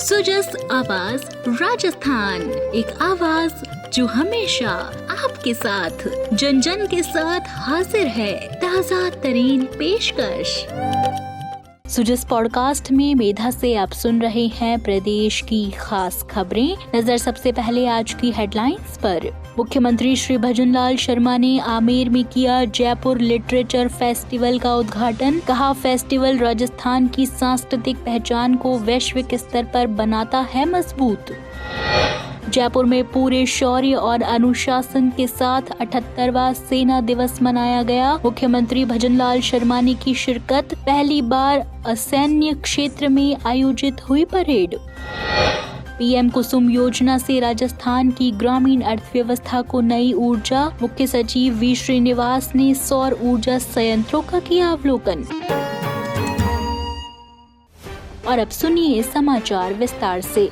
सुजस आवाज राजस्थान, एक आवाज जो हमेशा आपके साथ, जन जन के साथ हाजिर है। ताज़ा तरीन पेशकश। सुजस पॉडकास्ट में मेधा से आप सुन रहे हैं प्रदेश की खास खबरें। नजर सबसे पहले आज की हेडलाइंस पर। मुख्यमंत्री श्री भजनलाल शर्मा ने आमेर में किया जयपुर लिटरेचर फेस्टिवल का उद्घाटन। कहा, फेस्टिवल राजस्थान की सांस्कृतिक पहचान को वैश्विक स्तर पर बनाता है मजबूत। जयपुर में पूरे शौर्य और अनुशासन के साथ 78वां सेना दिवस मनाया गया। मुख्यमंत्री भजनलाल शर्मा ने की शिरकत। पहली बार असैन्य क्षेत्र में आयोजित हुई परेड। पीएम कुसुम योजना से राजस्थान की ग्रामीण अर्थव्यवस्था को नई ऊर्जा। मुख्य सचिव वी श्रीनिवास ने सौर ऊर्जा संयंत्रों का किया अवलोकन। और अब सुनिए समाचार विस्तार से।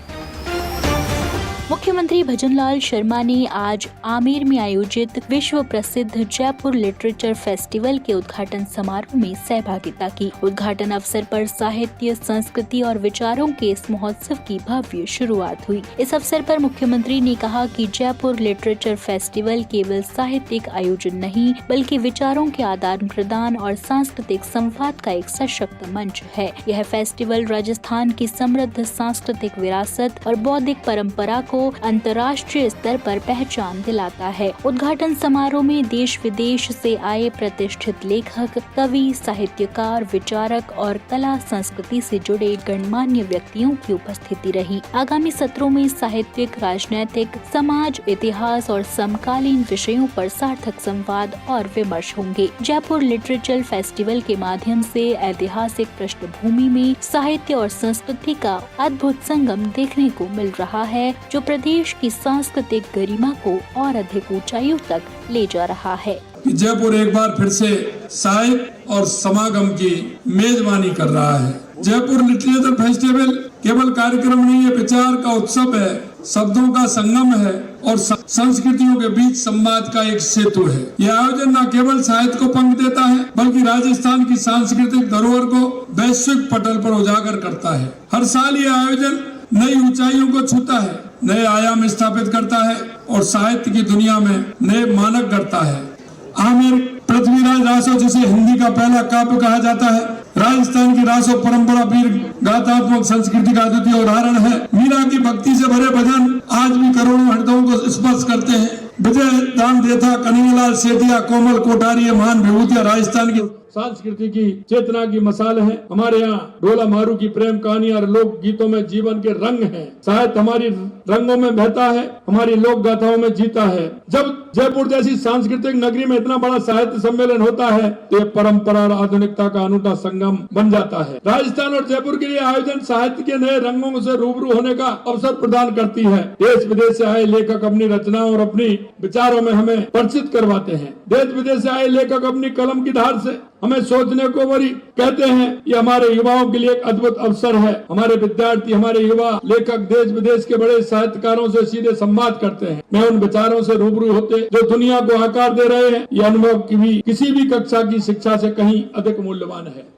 मुख्यमंत्री भजनलाल शर्मा ने आज आमेर में आयोजित विश्व प्रसिद्ध जयपुर लिटरेचर फेस्टिवल के उद्घाटन समारोह में सहभागिता की। उद्घाटन अवसर पर साहित्य, संस्कृति और विचारों के इस महोत्सव की भव्य शुरुआत हुई। इस अवसर पर मुख्यमंत्री ने कहा कि जयपुर लिटरेचर फेस्टिवल केवल साहित्यिक आयोजन नहीं, बल्कि विचारों के आदान प्रदान और सांस्कृतिक संवाद का एक सशक्त मंच है। यह फेस्टिवल राजस्थान की समृद्ध सांस्कृतिक विरासत और बौद्धिक परंपरा को अंतर्राष्ट्रीय स्तर पर पहचान दिलाता है। उद्घाटन समारोह में देश विदेश से आए प्रतिष्ठित लेखक, कवि, साहित्यकार, विचारक और कला संस्कृति से जुड़े गणमान्य व्यक्तियों की उपस्थिति रही। आगामी सत्रों में साहित्यिक, राजनैतिक, समाज, इतिहास और समकालीन विषयों पर सार्थक संवाद और विमर्श होंगे। जयपुर लिटरेचर फेस्टिवल के माध्यम से ऐतिहासिक पृष्ठभूमि में साहित्य और संस्कृति का अद्भुत संगम देखने को मिल रहा है, जो प्रदेश की सांस्कृतिक गरिमा को और अधिक ऊंचाइयों तक ले जा रहा है। जयपुर एक बार फिर से साहित्य और समागम की मेजबानी कर रहा है। जयपुर लिटरेचर फेस्टिवल केवल कार्यक्रम नहीं है, विचार का उत्सव है, शब्दों का संगम है और संस्कृतियों के बीच संवाद का एक सेतु है। यह आयोजन न केवल साहित्य को पंख देता है, बल्कि राजस्थान की सांस्कृतिक धरोहर को वैश्विक पटल पर उजागर करता है। हर साल यह आयोजन नई ऊंचाइयों को छूता है, नए आयाम स्थापित करता है और साहित्य की दुनिया में नए मानक गढ़ता है। आमेर पृथ्वीराज रासो, जिसे हिंदी का पहला काव्य कहा जाता है, राजस्थान की रासो परंपरा वीर गाथात्मक संस्कृति का अद्वितीय उदाहरण है। मीरा की भक्ति से भरे भजन आज भी करोड़ों हृदयों को स्पर्श करते हैं। विजय दान देथा, कन्हैयालाल सेठिया, कोमल कोठारी, ये महान विभूतियां राजस्थान की संस्कृति की चेतना की मसाल है। हमारे यहाँ डोला मारू की प्रेम कहानी और लोक गीतों में जीवन के रंग हैं। साहित्य हमारी रंगों में बहता है, हमारी लोक गाथाओं में जीता है। जब जयपुर जैसी सांस्कृतिक नगरी में इतना बड़ा साहित्य सम्मेलन होता है, तो ये परंपरा और आधुनिकता का अनूठा संगम बन जाता है। राजस्थान और जयपुर के लिए आयोजन साहित्य के नए रंगों से रूबरू होने का अवसर प्रदान करती है। देश विदेश से आए लेखक अपनी रचनाओं और अपनी विचारों में हमें परिचित करवाते हैं। देश विदेश से आए लेखक अपनी कलम की धार से हमें सोचने को वही कहते हैं। ये हमारे युवाओं के लिए एक अद्भुत अवसर है। हमारे विद्यार्थी, हमारे युवा लेखक देश विदेश के बड़े साहित्यकारों से सीधे संवाद करते हैं। मैं उन विचारों से रूबरू होते जो दुनिया को आकार दे रहे हैं। ये अनुभव किसी भी कक्षा की शिक्षा से कहीं अधिक मूल्यवान है।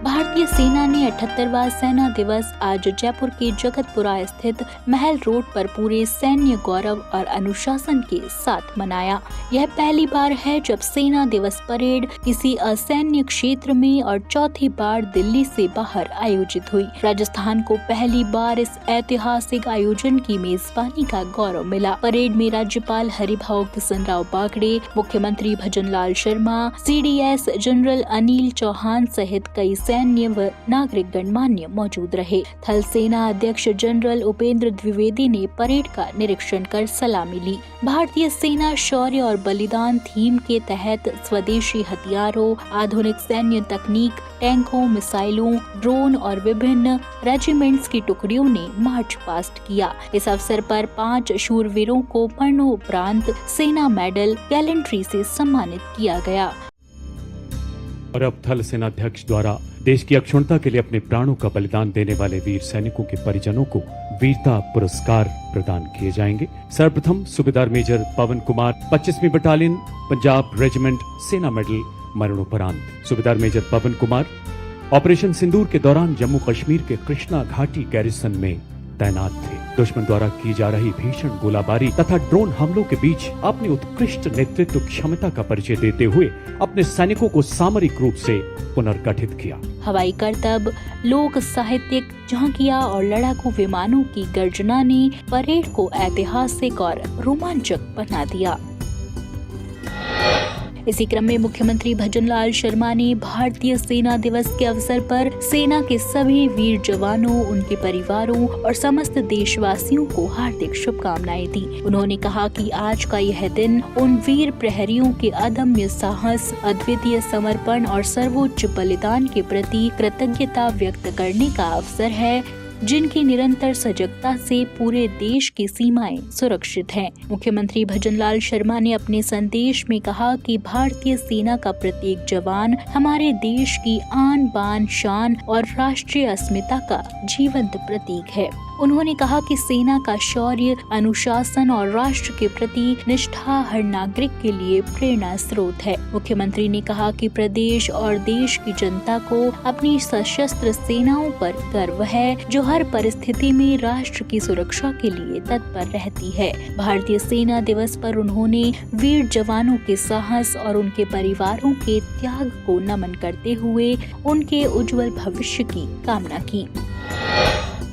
भारतीय सेना ने 78वां सेना दिवस आज जयपुर के जगतपुरा स्थित महल रोड पर पूरे सैन्य गौरव और अनुशासन के साथ मनाया। यह पहली बार है जब सेना दिवस परेड किसी असैन्य क्षेत्र में और चौथी बार दिल्ली से बाहर आयोजित हुई। राजस्थान को पहली बार इस ऐतिहासिक आयोजन की मेजबानी का गौरव मिला। परेड में राज्यपाल हरिभाऊ किशन राव बागड़े, मुख्यमंत्री भजनलाल शर्मा, CDS जनरल अनिल चौहान सहित कई सैन्य व नागरिक गणमान्य मौजूद रहे। थल सेना अध्यक्ष जनरल उपेंद्र द्विवेदी ने परेड का निरीक्षण कर सलामी ली। भारतीय सेना शौर्य और बलिदान थीम के तहत स्वदेशी हथियारों, आधुनिक सैन्य तकनीक, टैंकों, मिसाइलों, ड्रोन और विभिन्न रेजिमेंट्स की टुकड़ियों ने मार्च पास्ट किया। इस अवसर पर 5 शूरवीरों को मरणोपरांत सेना मेडल गैलेंट्री से सम्मानित किया गया। और अब थल सेनाध्यक्ष द्वारा देश की अक्षुण्णता के लिए अपने प्राणों का बलिदान देने वाले वीर सैनिकों के परिजनों को वीरता पुरस्कार प्रदान किए जाएंगे। सर्वप्रथम सूबेदार मेजर पवन कुमार 25वीं बटालियन पंजाब रेजिमेंट सेना मेडल मरणोपरांत सूबेदार मेजर पवन कुमार ऑपरेशन सिंदूर के दौरान जम्मू कश्मीर के कृष्णा घाटी गैरिसन में तैनात थे। दुश्मन द्वारा की जा रही भीषण गोलाबारी तथा ड्रोन हमलों के बीच अपनी उत्कृष्ट नेतृत्व क्षमता का परिचय देते हुए अपने सैनिकों को सामरिक रूप से पुनर्गठित किया। हवाई करतब, लोक साहित्यिक झांकियां और लड़ाकू विमानों की गर्जना ने परेड को ऐतिहासिक और रोमांचक बना दिया। इसी क्रम में मुख्यमंत्री भजनलाल शर्मा ने भारतीय सेना दिवस के अवसर पर सेना के सभी वीर जवानों, उनके परिवारों और समस्त देशवासियों को हार्दिक शुभकामनाएं दी। उन्होंने कहा कि आज का यह दिन उन वीर प्रहरियों के अदम्य साहस, अद्वितीय समर्पण और सर्वोच्च बलिदान के प्रति कृतज्ञता व्यक्त करने का अवसर है, जिनकी निरंतर सजगता से पूरे देश की सीमाएं सुरक्षित हैं। मुख्यमंत्री भजनलाल शर्मा ने अपने संदेश में कहा कि भारतीय सेना का प्रत्येक जवान हमारे देश की आन बान शान और राष्ट्रीय अस्मिता का जीवंत प्रतीक है। उन्होंने कहा कि सेना का शौर्य, अनुशासन और राष्ट्र के प्रति निष्ठा हर नागरिक के लिए प्रेरणा स्रोत है। मुख्यमंत्री ने कहा कि प्रदेश और देश की जनता को अपनी सशस्त्र सेनाओं पर गर्व है, जो हर परिस्थिति में राष्ट्र की सुरक्षा के लिए तत्पर रहती है। भारतीय सेना दिवस पर उन्होंने वीर जवानों के साहस और उनके परिवारों के त्याग को नमन करते हुए उनके उज्जवल भविष्य की कामना की।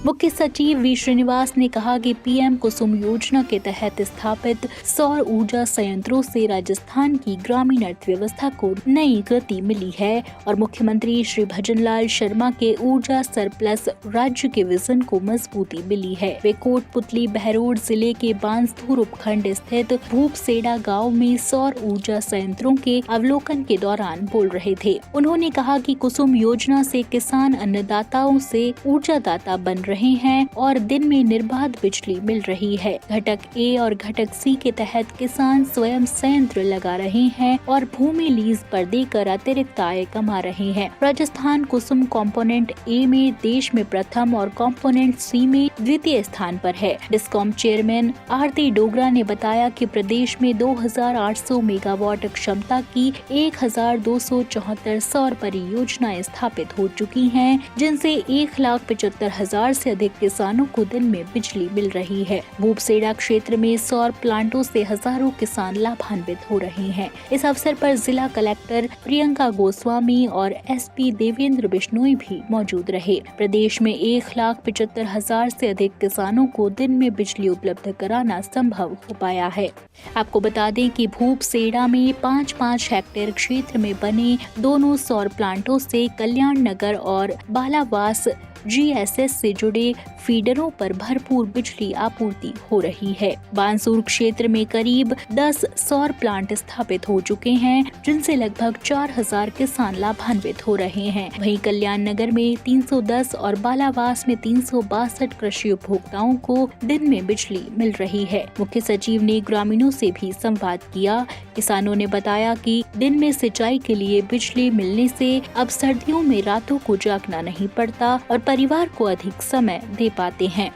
मुख्य सचिव वी श्रीनिवास ने कहा कि पीएम कुसुम योजना के तहत स्थापित सौर ऊर्जा संयंत्रों से राजस्थान की ग्रामीण अर्थव्यवस्था को नई गति मिली है और मुख्यमंत्री श्री भजनलाल शर्मा के ऊर्जा सरप्लस राज्य के विजन को मजबूती मिली है। वे कोटपुतली बहरोड जिले के बांसधुर उपखंड स्थित भूपसेड़ा गाँव में सौर ऊर्जा संयंत्रों के अवलोकन के दौरान बोल रहे थे। उन्होंने कहा कि कुसुम योजना से किसान अन्नदाताओं से ऊर्जादाता बन रहे हैं और दिन में निर्बाध बिजली मिल रही है। घटक ए और घटक सी के तहत किसान स्वयं संयंत्र लगा रहे हैं और भूमि लीज पर देकर अतिरिक्त आय कमा रहे हैं। राजस्थान कुसुम कंपोनेंट ए में देश में प्रथम और कंपोनेंट सी में द्वितीय स्थान पर है। डिस्कॉम चेयरमैन आरती डोगरा ने बताया कि प्रदेश में 2800 मेगावाट क्षमता की 1274 सौर परियोजनाएं स्थापित हो चुकी हैं, जिनसे 1,75,000 से अधिक किसानों को दिन में बिजली मिल रही है। भूपसेड़ा क्षेत्र में सौर प्लांटों से हजारों किसान लाभान्वित हो रहे हैं। इस अवसर पर जिला कलेक्टर प्रियंका गोस्वामी और एसपी देवेंद्र बिश्नोई भी मौजूद रहे। प्रदेश में 1,75,000 से अधिक किसानों को दिन में बिजली उपलब्ध कराना संभव हो पाया है। आपको बता दें कि भूपसेड़ा में 5-5 हेक्टेयर क्षेत्र में बने दोनों सौर प्लांटों से कल्याण नगर और बालावास GSS से जुड़े फीडरों पर भरपूर बिजली आपूर्ति हो रही है। बांसुर क्षेत्र में करीब 10 सौर प्लांट स्थापित हो चुके हैं, जिनसे लगभग 4,000 किसान लाभान्वित हो रहे हैं। वहीं कल्याण नगर में 310 और बालावास में 362 कृषि उपभोक्ताओं को दिन में बिजली मिल रही है। मुख्य सचिव ने ग्रामीणों से भी संवाद किया। किसानों ने बताया कि दिन में सिंचाई के लिए बिजली मिलने से अब सर्दियों में रातों को जागना नहीं पड़ता और परिवार को अधिक समय दे पाते हैं।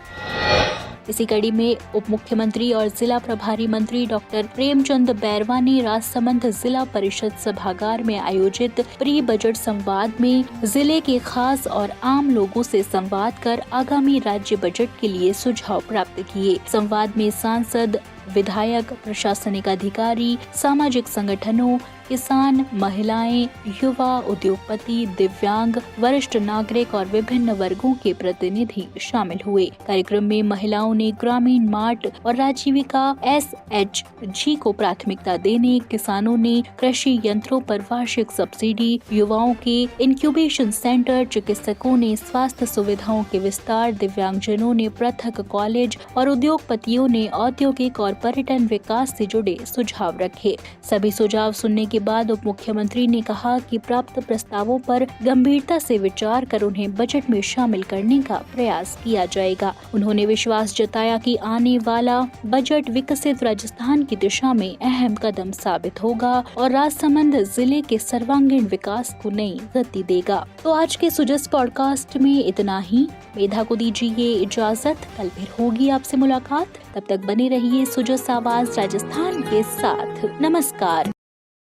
इसी कड़ी में उप मुख्यमंत्री और जिला प्रभारी मंत्री डॉक्टर प्रेमचंद बैरवा ने राजसमंद जिला परिषद सभागार में आयोजित प्री बजट संवाद में जिले के खास और आम लोगों से संवाद कर आगामी राज्य बजट के लिए सुझाव प्राप्त किए। संवाद में सांसद, विधायक, प्रशासनिक अधिकारी, सामाजिक संगठनों, किसान, महिलाएं, युवा, उद्योगपति, दिव्यांग, वरिष्ठ नागरिक और विभिन्न वर्गों के प्रतिनिधि शामिल हुए। कार्यक्रम में महिलाओं ने ग्रामीण मार्ट और राजीविका SHG को प्राथमिकता देने, किसानों ने कृषि यंत्रों पर वार्षिक सब्सिडी, युवाओं के इंक्यूबेशन सेंटर, चिकित्सकों ने स्वास्थ्य सुविधाओं के विस्तार, दिव्यांगजनों ने पृथक कॉलेज और उद्योगपतियों ने औद्योगिक और पर्यटन विकास से जुड़े सुझाव रखे। सभी सुझाव सुनने के बाद उप मुख्यमंत्री ने कहा कि प्राप्त प्रस्तावों पर गंभीरता से विचार कर उन्हें बजट में शामिल करने का प्रयास किया जाएगा। उन्होंने विश्वास जताया कि आने वाला बजट विकसित राजस्थान की दिशा में अहम कदम साबित होगा और राजसमंद जिले के सर्वांगीण विकास को नई गति देगा। तो आज के सुजस पॉडकास्ट में इतना ही। मेधा को दीजिए इजाजत, कल फिर होगी आपसे मुलाकात। तब तक बने रहिए सुजस आवाज राजस्थान के साथ। नमस्कार।